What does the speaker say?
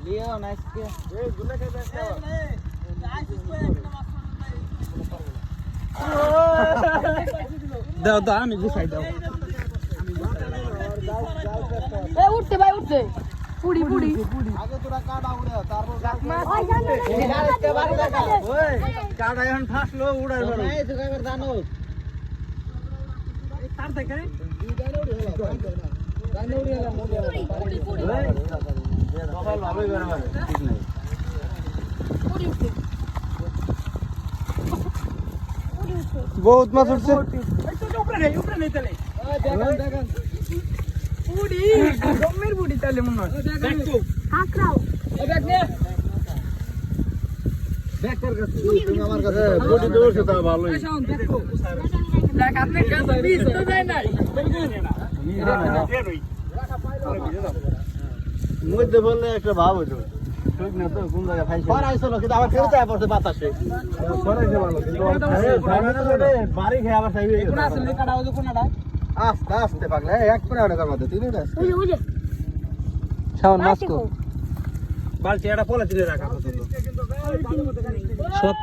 দিও না আজকে এই গুলা কে দেখো দাও দাও আমি গুছাই দাও এ উঠতে ভাই উঠতে পুড়ি পুড়ি আগে তোরা কাটা উড়ে তারপর ওই জানো আজকে বাড়ি দেখা ওই কাটা এখন ফাসলো উড়াই বড় এই তো কইবার জানো এই তার দেখে দুই গাড়ি উড়ে হলো গাড়ি উড়ে হলো পুড়ি পুড়ি সকাল ভালোই বেরোবে ঠিক নাই পুড়ি উঠতে বহুত মাছ উঠছে এই তো উপরে নেই তাহলে দেখেন দেখেন বুড়ি গমের বুড়ি তাহলে মনে হয় দেখো কাকড়াও দেখ নে দেখের কাছে তুমি আমার কাছে বডি দৌড়ছে তা ভালোই শাওন দেখো দেখ আপনি কাছে বিষ তো যায় নাই মধ্যে বললে একটা ভাব হইতো ঠিক না তো কোন জায়গা খাইছে পড়াইছিল কিন্তু আবার ফেরত যায় পড়তে বাতাসে পড়াইছে ভালো কিন্তু বাড়ি খেয়ে আবার চাইবে কোন আসলে কাটা ওই কোনটা আস্তে আস্তে পাগলা এক পরে আড়া কামাতে তিনটা ওই ওই শাওন মাছ কো বালতি এটা পলা দিলে রাখা সব